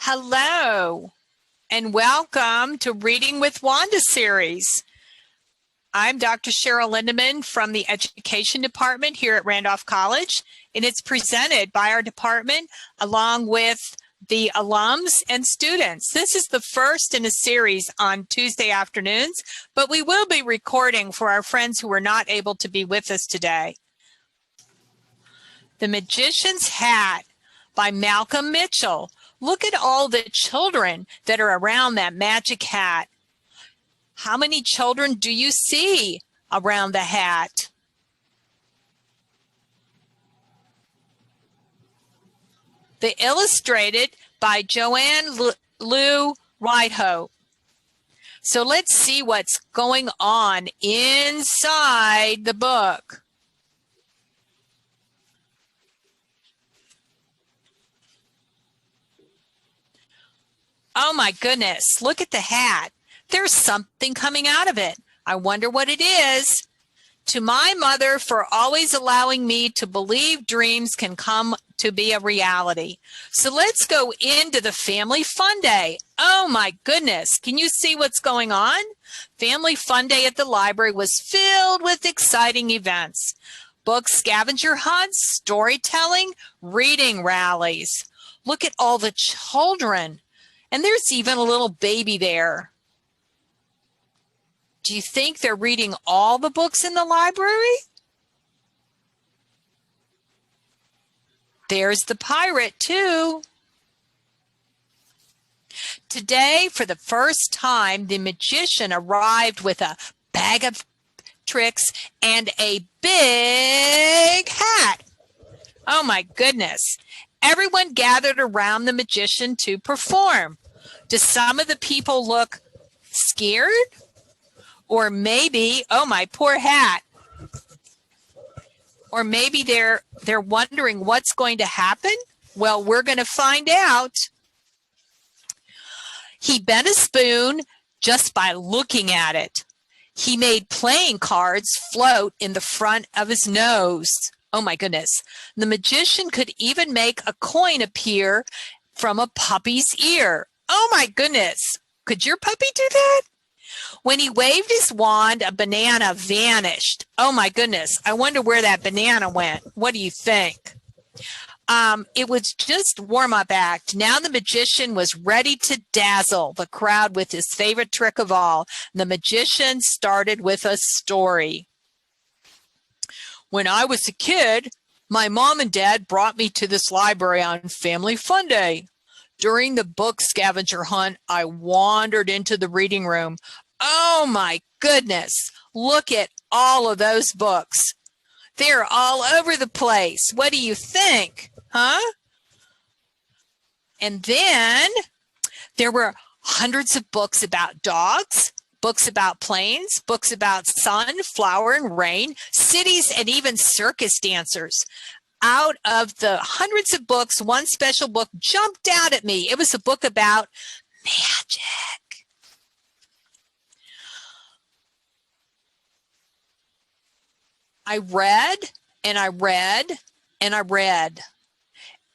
Hello, and welcome to Reading with Wanda series. I'm Dr. Cheryl Lindeman from the Education Department here at Randolph College, and it's presented by our department along with the alums and students. This is the first in a series on Tuesday afternoons, but we will be recording for our friends who are not able to be with us today. The Magician's Hat by Malcolm Mitchell. Look at all the children that are around that magic hat. How many children do you see around the hat? The illustrated by Joanne Lou Ridehope. So let's see what's going on inside the book. Oh my goodness, look at the hat. There's something coming out of it. I wonder what it is. To my mother for always allowing me to believe dreams can come to be a reality. So let's go into the Family Fun Day. Oh my goodness, can you see what's going on? Family Fun Day at the library was filled with exciting events. Book scavenger hunts, storytelling, reading rallies. Look at all the children. And there's even a little baby there. Do you think they're reading all the books in the library? There's the pirate too. Today, for the first time, the magician arrived with a bag of tricks and a big hat. Oh my goodness. Everyone gathered around the magician to perform. Do some of the people look scared? Or maybe, oh my poor hat. Or maybe they're wondering what's going to happen? Well, we're going to find out. He bent a spoon just by looking at it. He made playing cards float in the front of his nose. Oh my goodness. The magician could even make a coin appear from a puppy's ear. Oh my goodness. Could your puppy do that? When he waved his wand, a banana vanished. Oh my goodness. I wonder where that banana went. What do you think? It was just warm-up act. Now the magician was ready to dazzle the crowd with his favorite trick of all. The magician started with a story. When I was a kid, my mom and dad brought me to this library on Family Fun Day. During the book scavenger hunt, I wandered into the reading room. Oh my goodness, look at all of those books. They're all over the place. What do you think? Huh? And then there were hundreds of books about dogs, books about planes, books about sun, flower, and rain, cities, and even circus dancers. Out of the hundreds of books, one special book jumped out at me. It was a book about magic. I read and I read and I read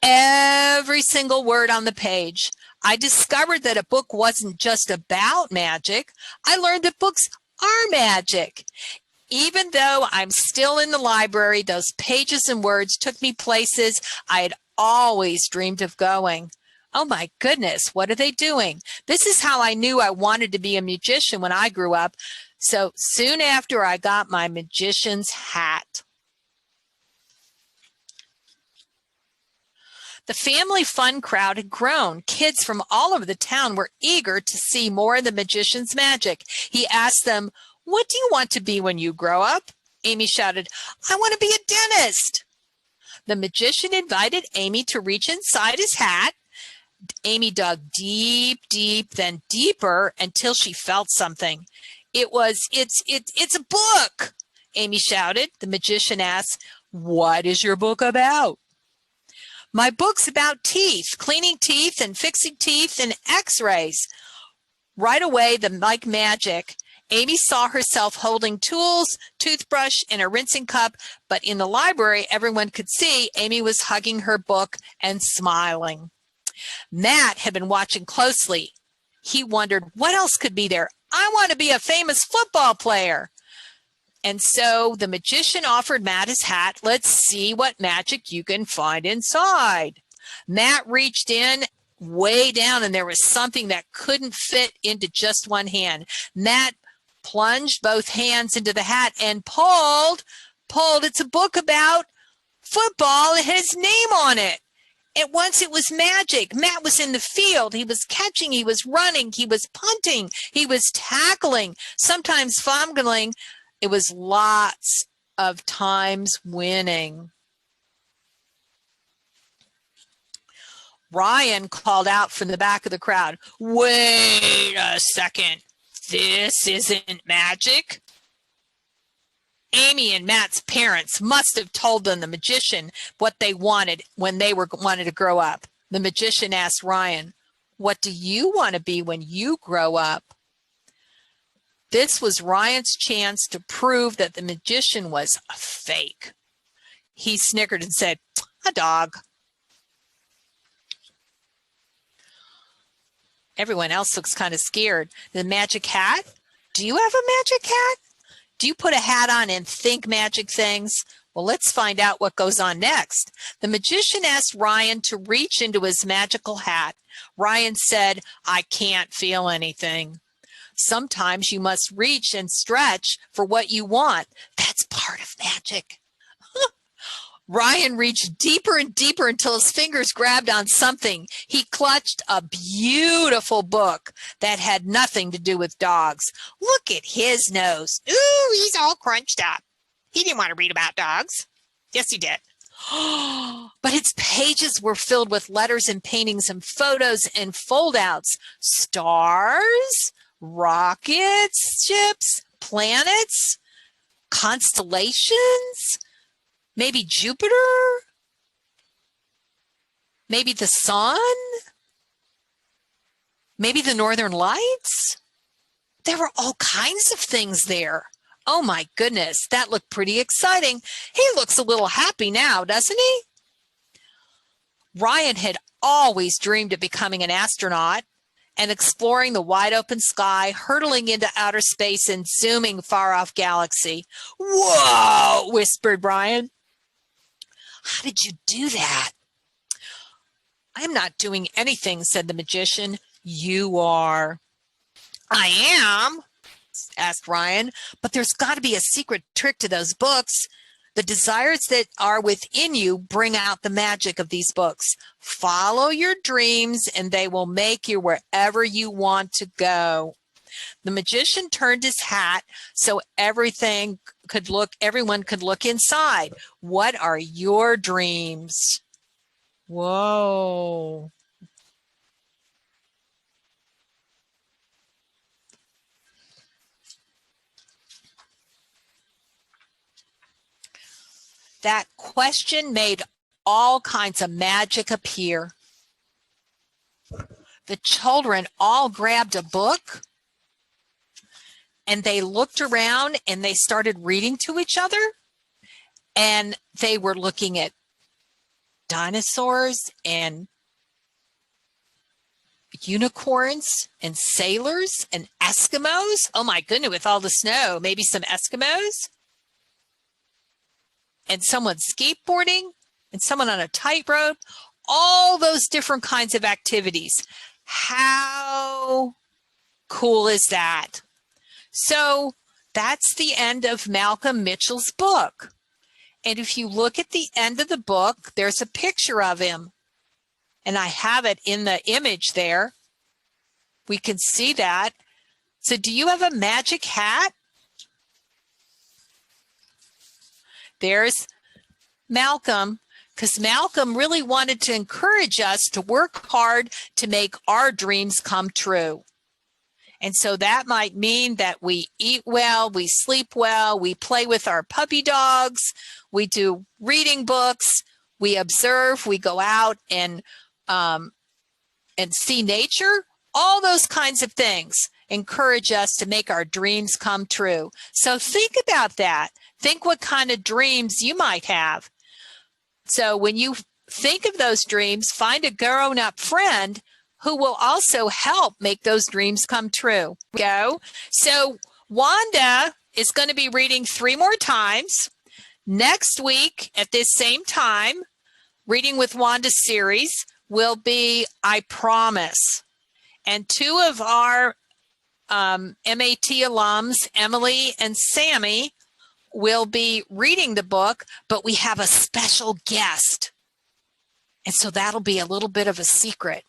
every single word on the page. I discovered that a book wasn't just about magic. I learned that books are magic. Even though I'm still in the library, those pages and words took me places I had always dreamed of going. Oh my goodness, what are they doing? This is how I knew I wanted to be a magician when I grew up. So soon after I got my magician's hat. The family fun crowd had grown. Kids from all over the town were eager to see more of the magician's magic. He asked them, "What do you want to be when you grow up?" Amy shouted, "I want to be a dentist." The magician invited Amy to reach inside his hat. Amy dug deep, deep, then deeper until she felt something. It's a book, Amy shouted. The magician asked, "What is your book about?" "My book's about teeth, cleaning teeth and fixing teeth and x-rays." Right away, like magic, Amy saw herself holding tools, toothbrush, and a rinsing cup, but in the library, everyone could see Amy was hugging her book and smiling. Matt had been watching closely. He wondered what else could be there. I want to be a famous football player. And so the magician offered Matt his hat. Let's see what magic you can find inside. Matt reached in way down, and there was something that couldn't fit into just one hand. Matt plunged both hands into the hat and pulled. It's a book about football. It has his name on it. At once it was magic. Matt was in the field. He was catching. He was running. He was punting. He was tackling, sometimes fumbling. It was lots of times winning. Ryan called out from the back of the crowd, "Wait a second. This isn't magic." Amy and Matt's parents must have told them, the magician, what they wanted when they wanted to grow up. The magician asked Ryan, "What do you want to be when you grow up?" This was Ryan's chance to prove that the magician was a fake. He snickered and said, "A dog." Everyone else looks kind of scared. The magic hat? Do you have a magic hat? Do you put a hat on and think magic things? Well, let's find out what goes on next. The magician asked Ryan to reach into his magical hat. Ryan said, "I can't feel anything." Sometimes you must reach and stretch for what you want. That's part of magic. Ryan reached deeper and deeper until his fingers grabbed on something. He clutched a beautiful book that had nothing to do with dogs. Look at his nose. Ooh, he's all crunched up. He didn't want to read about dogs. Yes, he did. But its pages were filled with letters and paintings and photos and foldouts. Stars, rockets, ships, planets, constellations. Maybe Jupiter? Maybe the sun? Maybe the northern lights? There were all kinds of things there. Oh my goodness, that looked pretty exciting. He looks a little happy now, doesn't he? Ryan had always dreamed of becoming an astronaut and exploring the wide open sky, hurtling into outer space and zooming far off galaxy. "Whoa," whispered Ryan. "How did you do that?" "I'm not doing anything," said the magician. "You are." "I am?" asked Ryan. "But there's got to be a secret trick to those books. The desires that are within you bring out the magic of these books. Follow your dreams and they will make you wherever you want to go." The magician turned his hat so everyone could look inside. What are your dreams? Whoa. That question made all kinds of magic appear. The children all grabbed a book and they looked around and they started reading to each other, and they were looking at dinosaurs and unicorns and sailors and Eskimos. Oh my goodness, with all the snow, maybe some Eskimos, and someone skateboarding and someone on a tightrope, all those different kinds of activities. How cool is that? So that's the end of Malcolm Mitchell's book. And if you look at the end of the book, there's a picture of him. And I have it in the image there. We can see that. So do you have a magic hat? There's Malcolm, because Malcolm really wanted to encourage us to work hard to make our dreams come true. And so that might mean that we eat well, we sleep well, we play with our puppy dogs, we do reading books, we observe, we go out and see nature. All those kinds of things encourage us to make our dreams come true. So think about that. Think what kind of dreams you might have. So when you think of those dreams, find a grown-up friend who will also help make those dreams come true. Go. So Wanda is going to be reading 3 more times. Next week at this same time, Reading with Wanda series will be I Promise. And 2 of our MAT alums, Emily and Sammy, will be reading the book, but we have a special guest. And so that'll be a little bit of a secret.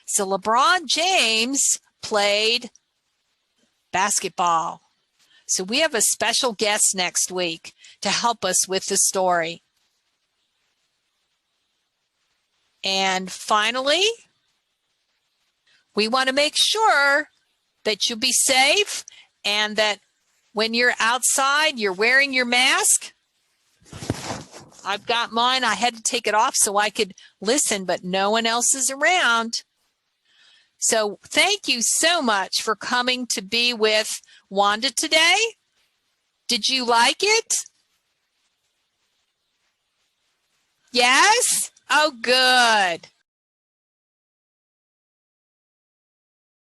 So LeBron James played basketball. So we have a special guest next week to help us with the story. And finally, we want to make sure that you'll be safe and that when you're outside, you're wearing your mask. I've got mine. I had to take it off so I could listen, but no one else is around. So thank you so much for coming to be with Wanda today. Did you like it? Yes? Oh, good.